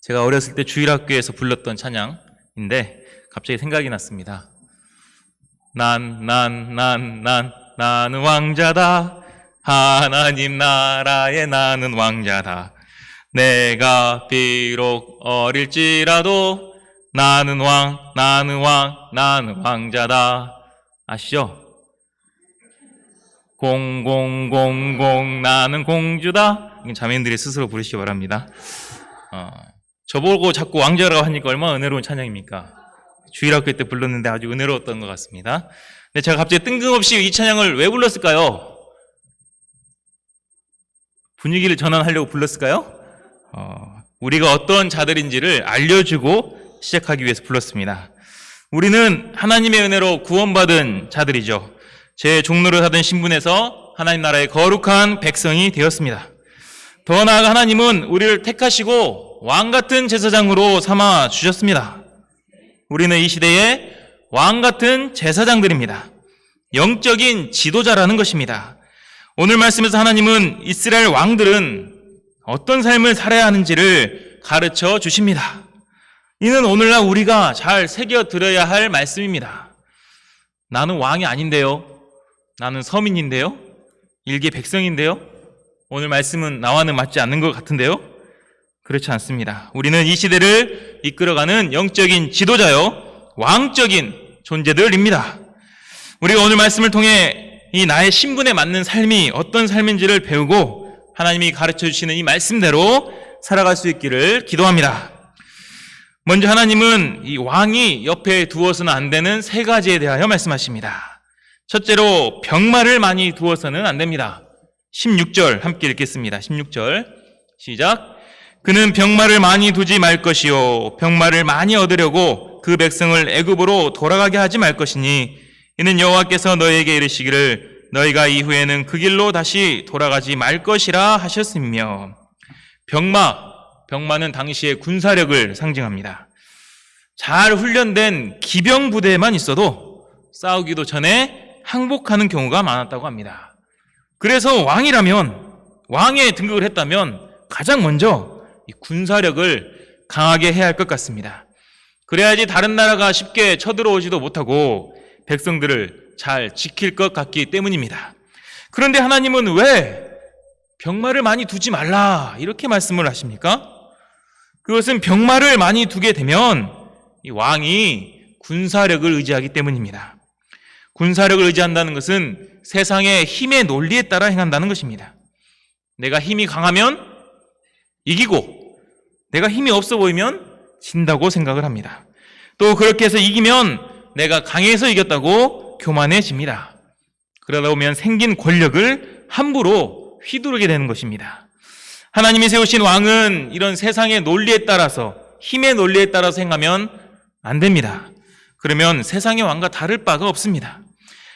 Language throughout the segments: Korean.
제가 어렸을 때 주일학교에서 불렀던 찬양인데 갑자기 생각이 났습니다. 나는 왕자다. 하나님 나라에 나는 왕자다. 내가 비록 어릴지라도 나는 왕자다. 아시죠? 0000 나는 공주다. 자매님들이 스스로 부르시기 바랍니다. 저보고 자꾸 왕자라고 하니까 얼마나 은혜로운 찬양입니까? 주일학교 때 불렀는데 아주 은혜로웠던 것 같습니다. 근데 제가 갑자기 뜬금없이 이 찬양을 왜 불렀을까요? 분위기를 전환하려고 불렀을까요? 우리가 어떤 자들인지를 알려주고 시작하기 위해서 불렀습니다. 우리는 하나님의 은혜로 구원받은 자들이죠. 제 종로를 하던 신분에서 하나님 나라의 거룩한 백성이 되었습니다. 더 나아가 하나님은 우리를 택하시고 왕같은 제사장으로 삼아 주셨습니다. 우리는 이 시대의 왕같은 제사장들입니다. 영적인 지도자라는 것입니다. 오늘 말씀에서 하나님은 이스라엘 왕들은 어떤 삶을 살아야 하는지를 가르쳐 주십니다. 이는 오늘날 우리가 잘 새겨들어야 할 말씀입니다. 나는 왕이 아닌데요. 나는 서민인데요. 일개 백성인데요. 오늘 말씀은 나와는 맞지 않는 것 같은데요. 그렇지 않습니다. 우리는 이 시대를 이끌어가는 영적인 지도자요, 왕적인 존재들입니다. 우리가 오늘 말씀을 통해 이 나의 신분에 맞는 삶이 어떤 삶인지를 배우고 하나님이 가르쳐 주시는 이 말씀대로 살아갈 수 있기를 기도합니다. 먼저 하나님은 이 왕이 옆에 두어서는 안 되는 세 가지에 대하여 말씀하십니다. 첫째로 병마를 많이 두어서는 안 됩니다. 16절 함께 읽겠습니다. 16절 시작. 그는 병마를 많이 두지 말 것이요 병마를 많이 얻으려고 그 백성을 애굽으로 돌아가게 하지 말 것이니 이는 여호와께서 너희에게 이르시기를 너희가 이후에는 그 길로 다시 돌아가지 말 것이라 하셨으며, 병마는 당시의 군사력을 상징합니다. 잘 훈련된 기병 부대만 있어도 싸우기도 전에 항복하는 경우가 많았다고 합니다. 그래서 왕에 등극을 했다면 가장 먼저 이 군사력을 강하게 해야 할 것 같습니다. 그래야지 다른 나라가 쉽게 쳐들어오지도 못하고 백성들을 잘 지킬 것 같기 때문입니다. 그런데 하나님은 왜 병마를 많이 두지 말라 이렇게 말씀을 하십니까? 그것은 병마를 많이 두게 되면 이 왕이 군사력을 의지하기 때문입니다. 군사력을 의지한다는 것은 세상의 힘의 논리에 따라 행한다는 것입니다. 내가 힘이 강하면 이기고 내가 힘이 없어 보이면 진다고 생각을 합니다. 또 그렇게 해서 이기면 내가 강해서 이겼다고 교만해집니다. 그러다 보면 생긴 권력을 함부로 휘두르게 되는 것입니다. 하나님이 세우신 왕은 이런 세상의 논리에 따라서, 힘의 논리에 따라서 행하면 안 됩니다. 그러면 세상의 왕과 다를 바가 없습니다.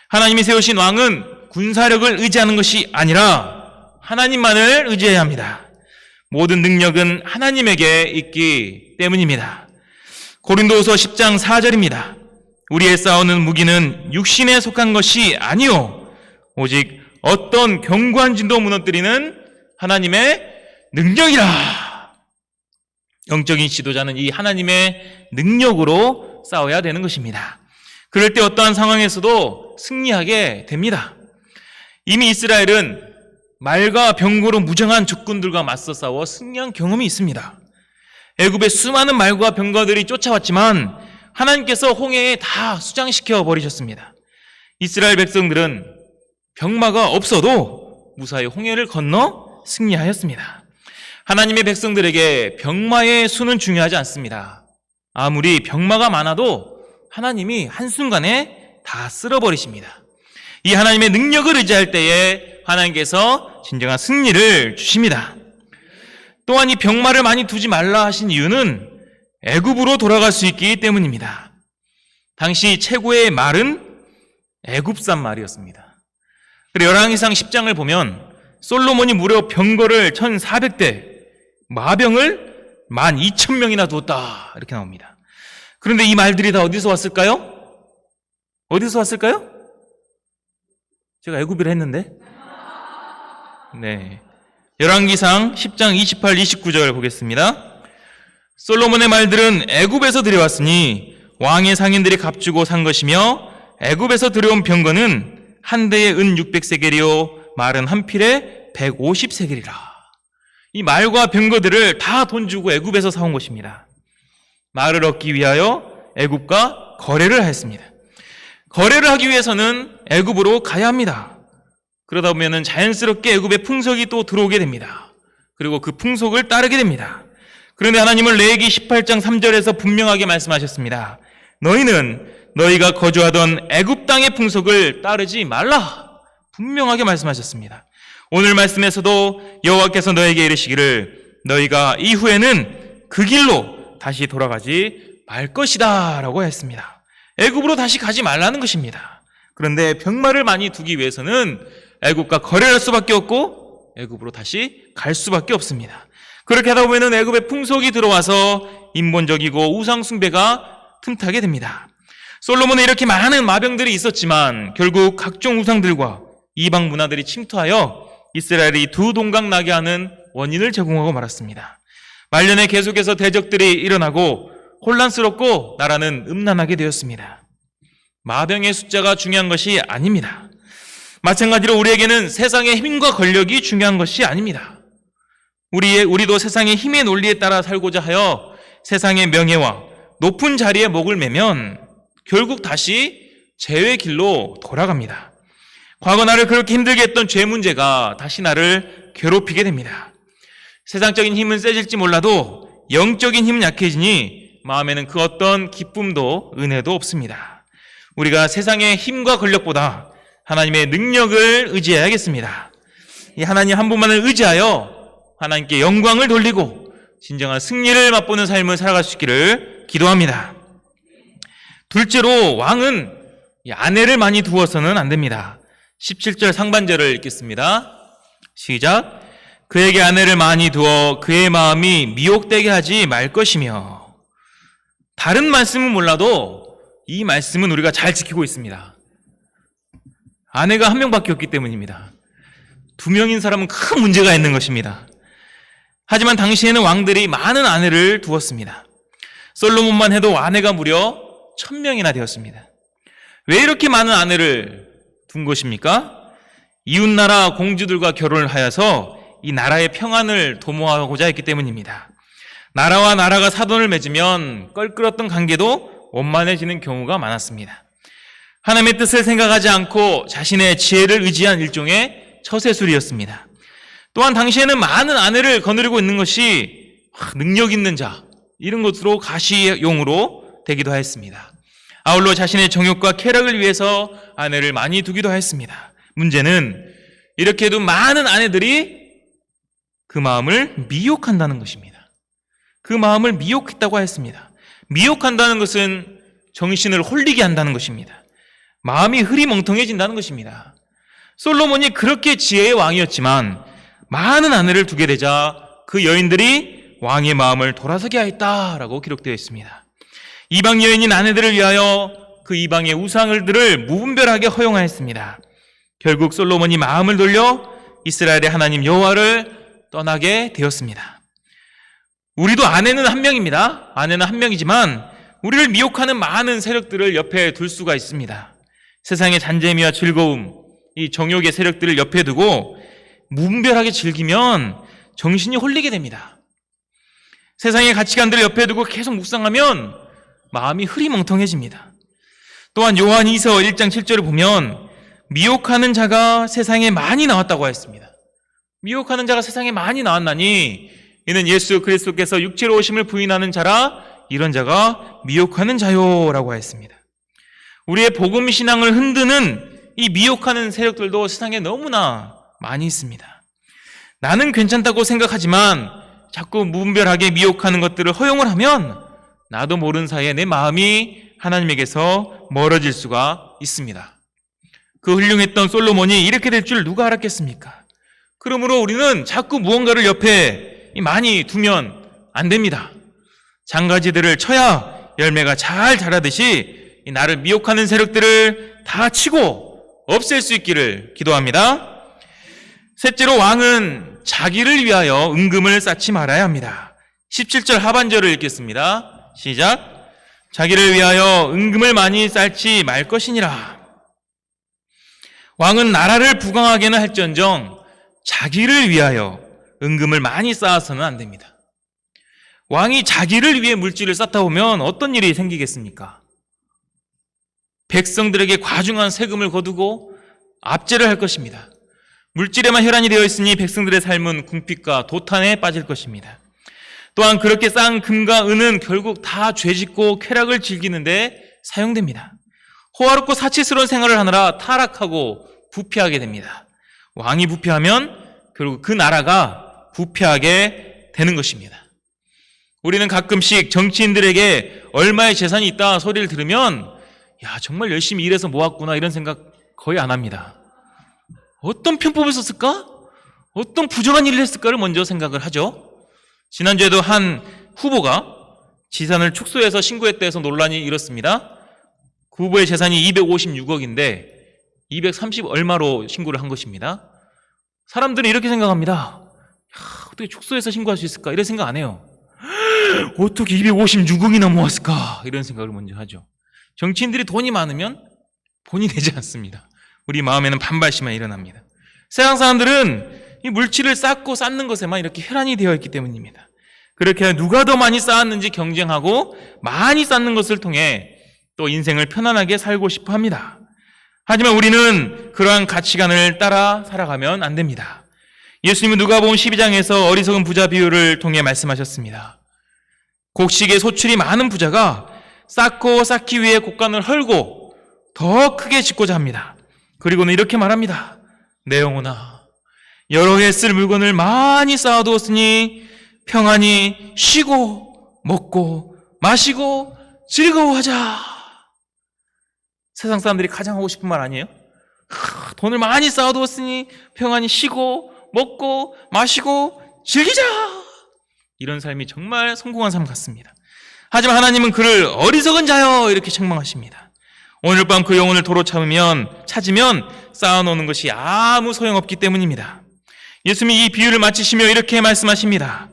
하나님이 세우신 왕은 군사력을 의지하는 것이 아니라 하나님만을 의지해야 합니다. 모든 능력은 하나님에게 있기 때문입니다. 고린도후서 10장 4절입니다. 우리의 싸우는 무기는 육신에 속한 것이 아니요 오직 어떤 견고한 진도 무너뜨리는 하나님의 능력이라. 영적인 지도자는 이 하나님의 능력으로 싸워야 되는 것입니다. 그럴 때 어떠한 상황에서도 승리하게 됩니다. 이미 이스라엘은 말과 병거로 무장한 적군들과 맞서 싸워 승리한 경험이 있습니다. 애굽의 수많은 말과 병거들이 쫓아왔지만 하나님께서 홍해에 다 수장시켜 버리셨습니다. 이스라엘 백성들은 병마가 없어도 무사히 홍해를 건너 승리하였습니다. 하나님의 백성들에게 병마의 수는 중요하지 않습니다. 아무리 병마가 많아도 하나님이 한순간에 다 쓸어버리십니다. 이 하나님의 능력을 의지할 때에 하나님께서 진정한 승리를 주십니다. 또한 이 병마를 많이 두지 말라 하신 이유는 애굽으로 돌아갈 수 있기 때문입니다. 당시 최고의 말은 애굽산 말이었습니다. 그리고 열왕기상 10장을 보면 솔로몬이 무려 병거를 1400대, 마병을 12,000명이나 두었다 이렇게 나옵니다. 그런데 이 말들이 다 어디서 왔을까요? 어디서 왔을까요? 제가 애굽이라 했는데. 네. 열왕기상 10장 28, 29절 보겠습니다. 솔로몬의 말들은 애굽에서 들여왔으니 왕의 상인들이 값주고 산 것이며 애굽에서 들여온 병거는 한 대에 은 600세겔이요 말은 한 필에 150세겔이라. 이 말과 병거들을 다 돈 주고 애굽에서 사온 것입니다. 말을 얻기 위하여 애굽과 거래를 하였습니다. 거래를 하기 위해서는 애굽으로 가야 합니다. 그러다 보면 자연스럽게 애굽의 풍속이 또 들어오게 됩니다. 그리고 그 풍속을 따르게 됩니다. 그런데 하나님은 레위기 18장 3절에서 분명하게 말씀하셨습니다. 너희는 너희가 거주하던 애굽 땅의 풍속을 따르지 말라. 분명하게 말씀하셨습니다. 오늘 말씀에서도 여호와께서 너에게 이르시기를 너희가 이후에는 그 길로 다시 돌아가지 말 것이다 라고 했습니다. 애굽으로 다시 가지 말라는 것입니다. 그런데 병마를 많이 두기 위해서는 애굽과 거래할 수밖에 없고 애굽으로 다시 갈 수밖에 없습니다. 그렇게 하다 보면 애굽의 풍속이 들어와서 인본적이고 우상 숭배가 틈타게 됩니다. 솔로몬은 이렇게 많은 마병들이 있었지만 결국 각종 우상들과 이방 문화들이 침투하여 이스라엘이 두 동강 나게 하는 원인을 제공하고 말았습니다. 말년에 계속해서 대적들이 일어나고 혼란스럽고 나라는 음란하게 되었습니다. 마병의 숫자가 중요한 것이 아닙니다. 마찬가지로 우리에게는 세상의 힘과 권력이 중요한 것이 아닙니다. 우리도 세상의 힘의 논리에 따라 살고자 하여 세상의 명예와 높은 자리에 목을 매면 결국 다시 죄의 길로 돌아갑니다. 과거 나를 그렇게 힘들게 했던 죄 문제가 다시 나를 괴롭히게 됩니다. 세상적인 힘은 세질지 몰라도 영적인 힘은 약해지니 마음에는 그 어떤 기쁨도 은혜도 없습니다. 우리가 세상의 힘과 권력보다 하나님의 능력을 의지해야겠습니다. 이 하나님 한 분만을 의지하여 하나님께 영광을 돌리고 진정한 승리를 맛보는 삶을 살아갈 수 있기를 기도합니다. 둘째로 왕은 아내를 많이 두어서는 안 됩니다. 17절 상반절을 읽겠습니다. 시작. 그에게 아내를 많이 두어 그의 마음이 미혹되게 하지 말 것이며. 다른 말씀은 몰라도 이 말씀은 우리가 잘 지키고 있습니다. 아내가 한 명밖에 없기 때문입니다. 두 명인 사람은 큰 문제가 있는 것입니다. 하지만 당시에는 왕들이 많은 아내를 두었습니다. 솔로몬만 해도 아내가 무려 1000명이나 되었습니다. 왜 이렇게 많은 아내를 둔 것입니까? 이웃나라 공주들과 결혼을 하여서 이 나라의 평안을 도모하고자 했기 때문입니다. 나라와 나라가 사돈을 맺으면 껄끄럽던 관계도 원만해지는 경우가 많았습니다. 하나님의 뜻을 생각하지 않고 자신의 지혜를 의지한 일종의 처세술이었습니다. 또한 당시에는 많은 아내를 거느리고 있는 것이 능력 있는 자, 이런 것으로 가시용으로 되기도 하였습니다. 아울러 자신의 정욕과 쾌락을 위해서 아내를 많이 두기도 하였습니다. 문제는 이렇게 둔 많은 아내들이 그 마음을 미혹한다는 것입니다. 그 마음을 미혹했다고 하였습니다. 미혹한다는 것은 정신을 홀리게 한다는 것입니다. 마음이 흐리멍텅해진다는 것입니다. 솔로몬이 그렇게 지혜의 왕이었지만 많은 아내를 두게 되자 그 여인들이 왕의 마음을 돌아서게 하였다라고 기록되어 있습니다. 이방 여인인 아내들을 위하여 그 이방의 우상들을 무분별하게 허용하였습니다. 결국 솔로몬이 마음을 돌려 이스라엘의 하나님 여호와를 떠나게 되었습니다. 우리도 아내는 한 명입니다. 아내는 한 명이지만 우리를 미혹하는 많은 세력들을 옆에 둘 수가 있습니다. 세상의 잔재미와 즐거움, 이 정욕의 세력들을 옆에 두고 무분별하게 즐기면 정신이 홀리게 됩니다. 세상의 가치관들을 옆에 두고 계속 묵상하면 마음이 흐리멍텅해집니다. 또한 요한 2서 1장 7절을 보면 미혹하는 자가 세상에 많이 나왔다고 했습니다. 미혹하는 자가 세상에 많이 나왔나니 이는 예수 그리스도께서 육체로 오심을 부인하는 자라 이런 자가 미혹하는 자요라고 했습니다. 우리의 복음 신앙을 흔드는 이 미혹하는 세력들도 세상에 너무나 많이 있습니다. 나는 괜찮다고 생각하지만 자꾸 무분별하게 미혹하는 것들을 허용을 하면 나도 모르는 사이에 내 마음이 하나님에게서 멀어질 수가 있습니다. 그 훌륭했던 솔로몬이 이렇게 될 줄 누가 알았겠습니까? 그러므로 우리는 자꾸 무언가를 옆에 많이 두면 안 됩니다. 장가지들을 쳐야 열매가 잘 자라듯이 나를 미혹하는 세력들을 다 치고 없앨 수 있기를 기도합니다. 셋째로 왕은 자기를 위하여 은금을 쌓지 말아야 합니다. 17절 하반절을 읽겠습니다. 시작. 자기를 위하여 은금을 많이 쌓지 말 것이니라. 왕은 나라를 부강하게는 할지언정 자기를 위하여 은금을 많이 쌓아서는 안 됩니다. 왕이 자기를 위해 물질을 쌓다 보면 어떤 일이 생기겠습니까? 백성들에게 과중한 세금을 거두고 압제를 할 것입니다. 물질에만 혈안이 되어 있으니 백성들의 삶은 궁핍과 도탄에 빠질 것입니다. 또한 그렇게 쌓은 금과 은은 결국 다 죄짓고 쾌락을 즐기는데 사용됩니다. 호화롭고 사치스러운 생활을 하느라 타락하고 부패하게 됩니다. 왕이 부패하면 결국 그 나라가 부패하게 되는 것입니다. 우리는 가끔씩 정치인들에게 얼마의 재산이 있다 소리를 들으면 야, 정말 열심히 일해서 모았구나 이런 생각 거의 안 합니다. 어떤 편법을 썼을까? 어떤 부정한 일을 했을까를 먼저 생각을 하죠. 지난주에도 한 후보가 재산을 축소해서 신고했다 해서 논란이 일었습니다. 그 후보의 재산이 256억인데 230 얼마로 신고를 한 것입니다. 사람들은 이렇게 생각합니다. 야, 어떻게 축소해서 신고할 수 있을까? 이런 생각 안 해요. 어떻게 256억이나 모았을까? 이런 생각을 먼저 하죠. 정치인들이 돈이 많으면 본이 되지 않습니다. 우리 마음에는 반발심만 일어납니다. 세상 사람들은 이 물질을 쌓고 쌓는 것에만 이렇게 혈안이 되어 있기 때문입니다. 그렇게 누가 더 많이 쌓았는지 경쟁하고 많이 쌓는 것을 통해 또 인생을 편안하게 살고 싶어 합니다. 하지만 우리는 그러한 가치관을 따라 살아가면 안 됩니다. 예수님은 누가복음 12장에서 어리석은 부자 비유를 통해 말씀하셨습니다. 곡식의 소출이 많은 부자가 쌓고 쌓기 위해 곡간을 헐고 더 크게 짓고자 합니다. 그리고는 이렇게 말합니다. 내 영혼아, 여러 해 쓸 물건을 많이 쌓아두었으니 평안히 쉬고 먹고 마시고 즐거워하자. 세상 사람들이 가장 하고 싶은 말 아니에요? 돈을 많이 쌓아두었으니 평안히 쉬고 먹고 마시고 즐기자. 이런 삶이 정말 성공한 삶 같습니다. 하지만 하나님은 그를 어리석은 자여 이렇게 책망하십니다. 오늘 밤 그 영혼을 도로 찾으면 쌓아놓는 것이 아무 소용없기 때문입니다. 예수님이 이 비유를 마치시며 이렇게 말씀하십니다.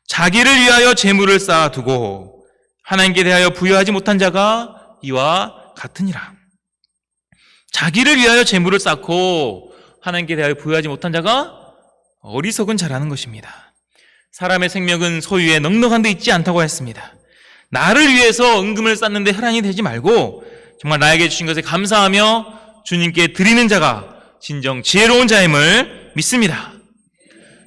자기를 위하여 재물을 쌓아두고 하나님께 대하여 부여하지 못한 자가 이와 같으니라. 자기를 위하여 재물을 쌓고 하나님께 대하여 부여하지 못한 자가 어리석은 자라는 것입니다. 사람의 생명은 소유에 넉넉한 데 있지 않다고 했습니다. 나를 위해서 은금을 쌓는데 혈안이 되지 말고 정말 나에게 주신 것에 감사하며 주님께 드리는 자가 진정 지혜로운 자임을 믿습니다.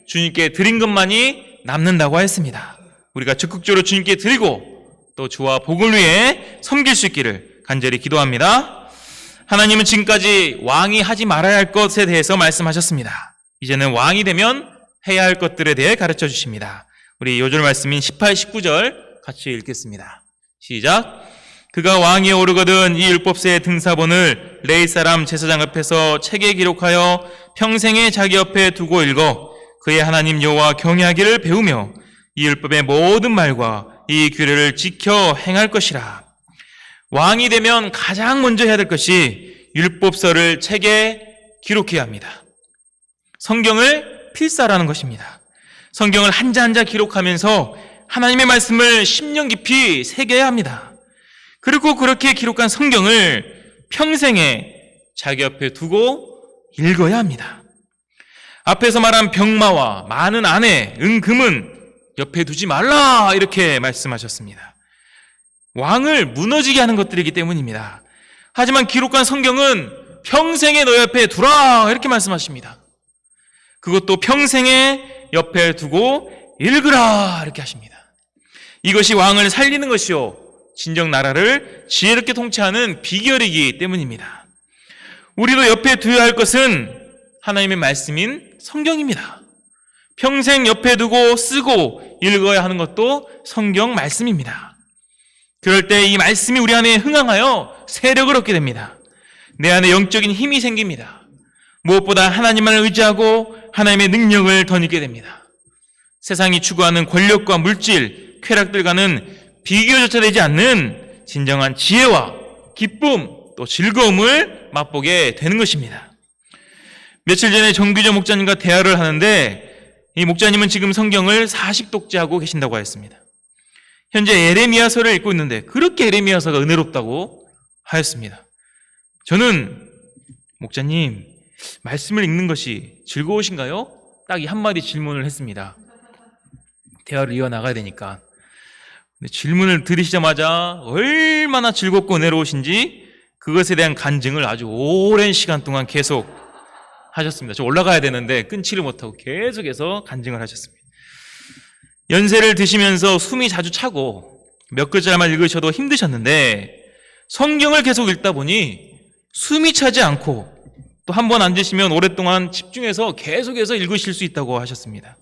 주님께 드린 것만이 남는다고 했습니다. 우리가 적극적으로 주님께 드리고 또 주와 복을 위해 섬길 수 있기를 간절히 기도합니다. 하나님은 지금까지 왕이 하지 말아야 할 것에 대해서 말씀하셨습니다. 이제는 왕이 되면 해야 할 것들에 대해 가르쳐 주십니다. 우리 요절 말씀인 18, 19절 같이 읽겠습니다. 시작. 그가 왕위에 오르거든 이 율법서의 등사본을 레위 사람 제사장 앞에서 책에 기록하여 평생에 자기 옆에 두고 읽어 그의 하나님 여호와 경외하기를 배우며 이 율법의 모든 말과 이 규례를 지켜 행할 것이라. 왕이 되면 가장 먼저 해야 될 것이 율법서를 책에 기록해야 합니다. 성경을 필사라는 것입니다. 성경을 한자 한자 기록하면서 하나님의 말씀을 10년 깊이 새겨야 합니다. 그리고 그렇게 기록한 성경을 평생에 자기 옆에 두고 읽어야 합니다. 앞에서 말한 병마와 많은 아내, 은금은 옆에 두지 말라 이렇게 말씀하셨습니다. 왕을 무너지게 하는 것들이기 때문입니다. 하지만 기록한 성경은 평생에 너 옆에 두라 이렇게 말씀하십니다. 그것도 평생에 옆에 두고 읽으라 이렇게 하십니다. 이것이 왕을 살리는 것이요 진정 나라를 지혜롭게 통치하는 비결이기 때문입니다. 우리도 옆에 두어야 할 것은 하나님의 말씀인 성경입니다. 평생 옆에 두고 쓰고 읽어야 하는 것도 성경 말씀입니다. 그럴 때 이 말씀이 우리 안에 흥황하여 세력을 얻게 됩니다. 내 안에 영적인 힘이 생깁니다. 무엇보다 하나님만을 의지하고 하나님의 능력을 덧입게 됩니다. 세상이 추구하는 권력과 물질, 쾌락들과는 비교조차 되지 않는 진정한 지혜와 기쁨 또 즐거움을 맛보게 되는 것입니다. 며칠 전에 정규조 목사님과 대화를 하는데 이 목자님은 지금 성경을 40독째하고 계신다고 하였습니다. 현재 에레미야서를 읽고 있는데 그렇게 에레미야서가 은혜롭다고 하였습니다. 저는 목자님 말씀을 읽는 것이 즐거우신가요? 딱 이 한마디 질문을 했습니다. 대화를 이어나가야 되니까. 근데 질문을 들으시자마자 얼마나 즐겁고 은혜로우신지 그것에 대한 간증을 아주 오랜 시간 동안 계속 하셨습니다. 저 올라가야 되는데 끊지를 못하고 계속해서 간증을 하셨습니다. 연세를 드시면서 숨이 자주 차고 몇 글자만 읽으셔도 힘드셨는데 성경을 계속 읽다 보니 숨이 차지 않고 또 한 번 앉으시면 오랫동안 집중해서 계속해서 읽으실 수 있다고 하셨습니다.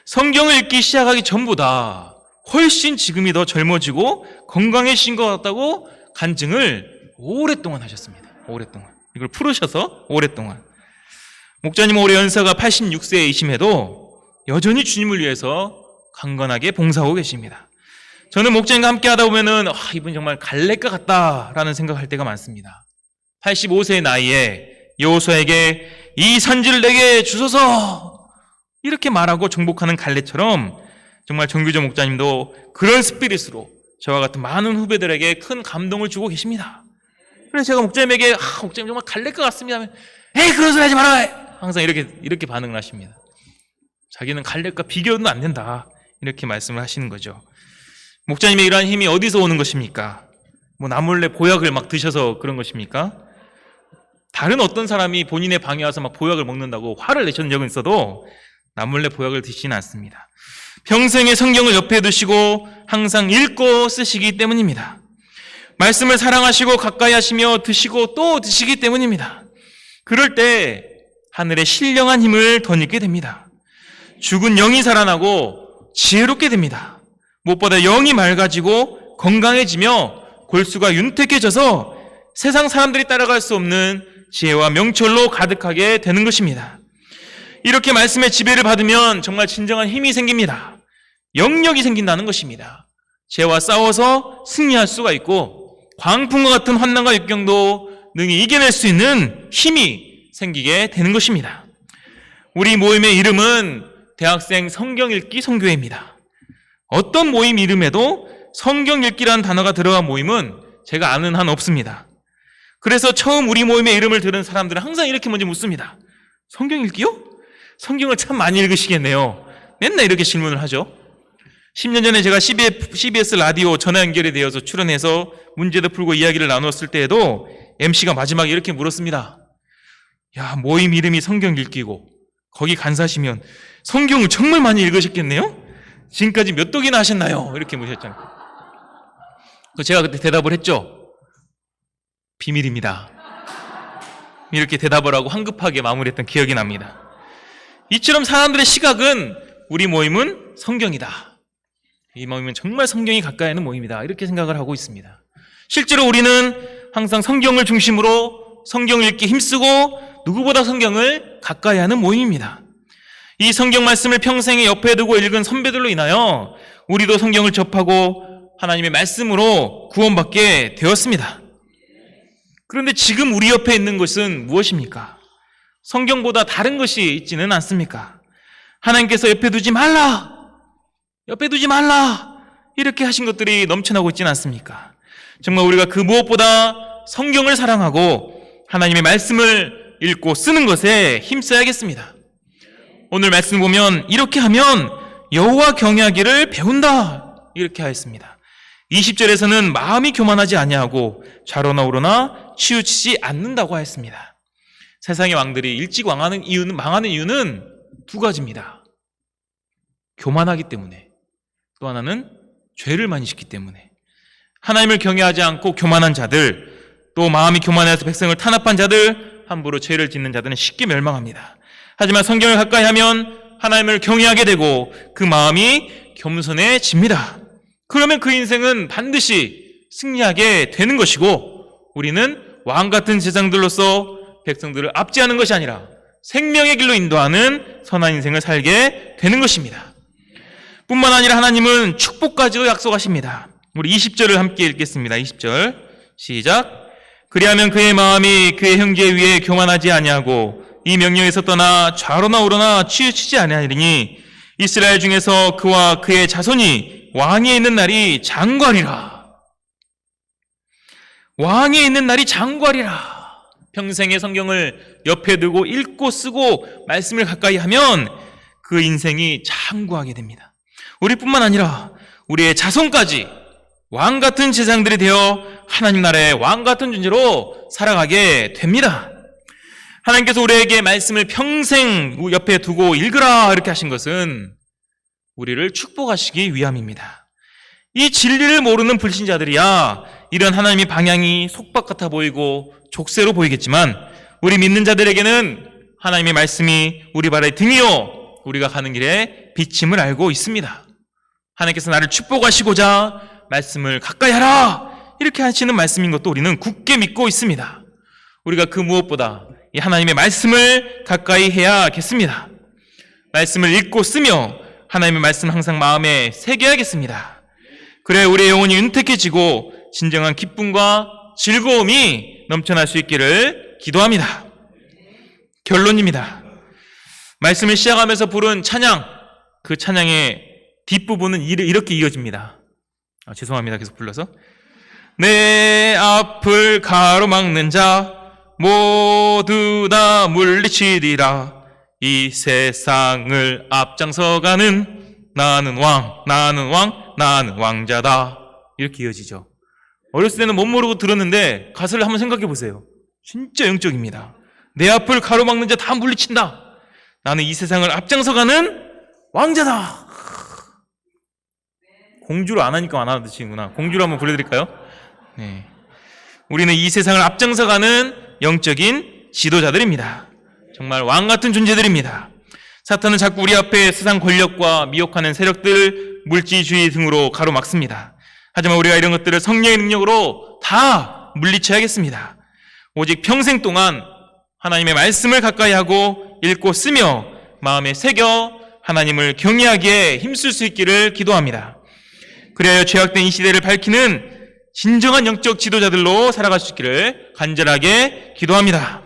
성경을 읽기 시작하기 전보다 훨씬 지금이 더 젊어지고 건강해지신 것 같다고 간증을 오랫동안 하셨습니다. 오랫동안. 이걸 풀으셔서 오랫동안. 목자님 올해 연세가 86세이심에도 여전히 주님을 위해서 강건하게 봉사하고 계십니다. 저는 목자님과 함께 하다 보면은 이분 정말 갈래가 같다라는 생각할 때가 많습니다. 85세의 나이에 여호수아에게 이 산지를 내게 주소서 이렇게 말하고 정복하는 갈래처럼 정말 정규조 목자님도 그런 스피릿으로 저와 같은 많은 후배들에게 큰 감동을 주고 계십니다. 그래서 제가 목자님에게 목자님 정말 갈래가 같습니다 하면 에이 그런 소리 하지 말아요. 항상 이렇게 반응을 하십니다. 자기는 갈렙과 비교는 안 된다. 이렇게 말씀을 하시는 거죠. 목자님의 이러한 힘이 어디서 오는 것입니까? 나몰래 보약을 막 드셔서 그런 것입니까? 다른 어떤 사람이 본인의 방에 와서 막 보약을 먹는다고 화를 내셨는 적은 있어도 남몰래 보약을 드시지는 않습니다. 평생에 성경을 옆에 두시고 항상 읽고 쓰시기 때문입니다. 말씀을 사랑하시고 가까이 하시며 드시고 또 드시기 때문입니다. 그럴 때 하늘의 신령한 힘을 덧입게 됩니다. 죽은 영이 살아나고 지혜롭게 됩니다. 무엇보다 영이 맑아지고 건강해지며 골수가 윤택해져서 세상 사람들이 따라갈 수 없는 지혜와 명철로 가득하게 되는 것입니다. 이렇게 말씀의 지배를 받으면 정말 진정한 힘이 생깁니다. 영력이 생긴다는 것입니다. 죄와 싸워서 승리할 수가 있고 광풍과 같은 환난과 역경도 능히 이겨낼 수 있는 힘이 생기게 되는 것입니다. 우리 모임의 이름은 대학생 성경 읽기 선교회입니다. 어떤 모임 이름에도 성경 읽기라는 단어가 들어간 모임은 제가 아는 한 없습니다. 그래서 처음 우리 모임의 이름을 들은 사람들은 항상 이렇게 먼저 묻습니다. 성경 읽기요? 성경을 참 많이 읽으시겠네요. 맨날 이렇게 질문을 하죠. 10년 전에 제가 CBS 라디오 전화 연결이 되어서 출연해서 문제도 풀고 이야기를 나눴을 때에도 MC가 마지막에 이렇게 물었습니다. 야, 모임 이름이 성경 읽기고 거기 간사시면 성경을 정말 많이 읽으셨겠네요? 지금까지 몇 독이나 하셨나요? 이렇게 물으셨잖아요. 제가 그때 대답을 했죠. 비밀입니다. 이렇게 대답을 하고 황급하게 마무리했던 기억이 납니다. 이처럼 사람들의 시각은 우리 모임은 성경이다. 이 모임은 정말 성경이 가까이 하는 모임이다. 이렇게 생각을 하고 있습니다. 실제로 우리는 항상 성경을 중심으로 성경 읽기 힘쓰고 누구보다 성경을 가까이 하는 모임입니다. 이 성경 말씀을 평생에 옆에 두고 읽은 선배들로 인하여 우리도 성경을 접하고 하나님의 말씀으로 구원받게 되었습니다. 그런데 지금 우리 옆에 있는 것은 무엇입니까? 성경보다 다른 것이 있지는 않습니까? 하나님께서 옆에 두지 말라! 옆에 두지 말라! 이렇게 하신 것들이 넘쳐나고 있지는 않습니까? 정말 우리가 그 무엇보다 성경을 사랑하고 하나님의 말씀을 읽고 쓰는 것에 힘써야겠습니다. 오늘 말씀 보면 이렇게 하면 여호와 경외하기를 배운다 이렇게 하였습니다. 20절에서는 마음이 교만하지 아니하고 좌로나 우로나 치우치지 않는다고 하였습니다. 세상의 왕들이 일찍 망하는 이유는 두 가지입니다. 교만하기 때문에, 또 하나는 죄를 많이 짓기 때문에. 하나님을 경외하지 않고 교만한 자들, 또 마음이 교만해서 백성을 탄압한 자들, 함부로 죄를 짓는 자들은 쉽게 멸망합니다. 하지만 성경을 가까이 하면 하나님을 경외하게 되고 그 마음이 겸손해집니다. 그러면 그 인생은 반드시 승리하게 되는 것이고 우리는 왕 같은 제장들로서 백성들을 압제하는 것이 아니라 생명의 길로 인도하는 선한 인생을 살게 되는 것입니다. 뿐만 아니라 하나님은 축복까지도 약속하십니다. 우리 20절을 함께 읽겠습니다. 20절 시작. 그리하면 그의 마음이 그의 형제 위에 교만하지 아니하고 이 명령에서 떠나 좌로나 우로나 치우치지 아니하리니 이스라엘 중에서 그와 그의 자손이 왕위에 있는 날이 장구하리라. 왕위에 있는 날이 장구하리라. 평생의 성경을 옆에 두고 읽고 쓰고 말씀을 가까이 하면 그 인생이 장구하게 됩니다. 우리뿐만 아니라 우리의 자손까지 왕 같은 제사장들이 되어 하나님 나라의 왕 같은 존재로 살아가게 됩니다. 하나님께서 우리에게 말씀을 평생 옆에 두고 읽으라 이렇게 하신 것은 우리를 축복하시기 위함입니다. 이 진리를 모르는 불신자들이야 이런 하나님의 방향이 속박 같아 보이고 족쇄로 보이겠지만 우리 믿는 자들에게는 하나님의 말씀이 우리 발의 등이요 우리가 가는 길에 비침을 알고 있습니다. 하나님께서 나를 축복하시고자 말씀을 가까이 하라 이렇게 하시는 말씀인 것도 우리는 굳게 믿고 있습니다. 우리가 그 무엇보다 이 하나님의 말씀을 가까이 해야겠습니다. 말씀을 읽고 쓰며 하나님의 말씀 항상 마음에 새겨야겠습니다. 그래야 우리의 영혼이 은택해지고 진정한 기쁨과 즐거움이 넘쳐날 수 있기를 기도합니다. 결론입니다. 말씀을 시작하면서 부른 찬양, 그 찬양의 뒷부분은 이렇게 이어집니다. 죄송합니다. 계속 불러서. 내 앞을 가로막는 자 모두 다 물리치리라. 이 세상을 앞장서가는 나는 왕, 나는 왕, 나는 왕자다. 이렇게 이어지죠. 어렸을 때는 못 모르고 들었는데 가사를 한번 생각해 보세요. 진짜 영적입니다. 내 앞을 가로막는 자 다 물리친다. 나는 이 세상을 앞장서가는 왕자다. 공주로 안 하니까 안 알아듣시는구나. 공주로 한번 불러드릴까요? 네. 우리는 이 세상을 앞장서가는 영적인 지도자들입니다. 정말 왕 같은 존재들입니다. 사탄은 자꾸 우리 앞에 세상 권력과 미혹하는 세력들, 물질주의 등으로 가로막습니다. 하지만 우리가 이런 것들을 성령의 능력으로 다 물리쳐야겠습니다. 오직 평생 동안 하나님의 말씀을 가까이 하고 읽고 쓰며 마음에 새겨 하나님을 경외하기에 힘쓸 수 있기를 기도합니다. 그래야 죄악된 이 시대를 밝히는 진정한 영적 지도자들로 살아갈 수 있기를 간절하게 기도합니다.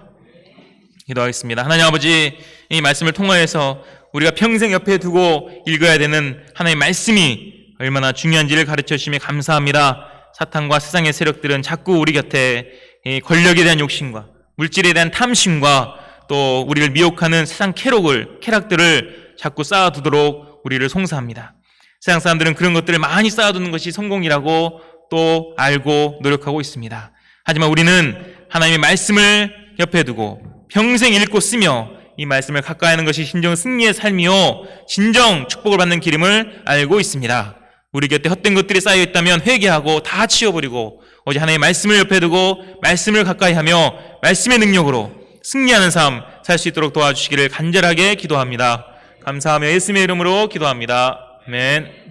기도하겠습니다. 하나님 아버지, 이 말씀을 통하여서 우리가 평생 옆에 두고 읽어야 되는 하나님의 말씀이 얼마나 중요한지를 가르쳐 주심에 감사합니다. 사탄과 세상의 세력들은 자꾸 우리 곁에 이 권력에 대한 욕심과 물질에 대한 탐심과 또 우리를 미혹하는 세상 쾌락들을 자꾸 쌓아두도록 우리를 송사합니다. 세상 사람들은 그런 것들을 많이 쌓아두는 것이 성공이라고 또 알고 노력하고 있습니다. 하지만 우리는 하나님의 말씀을 옆에 두고 평생 읽고 쓰며 이 말씀을 가까이 하는 것이 진정 승리의 삶이요 진정 축복을 받는 길임을 알고 있습니다. 우리 곁에 헛된 것들이 쌓여 있다면 회개하고 다 치워버리고 오직 하나님의 말씀을 옆에 두고 말씀을 가까이 하며 말씀의 능력으로 승리하는 삶 살 수 있도록 도와주시기를 간절하게 기도합니다. 감사하며 예수님의 이름으로 기도합니다. 아멘.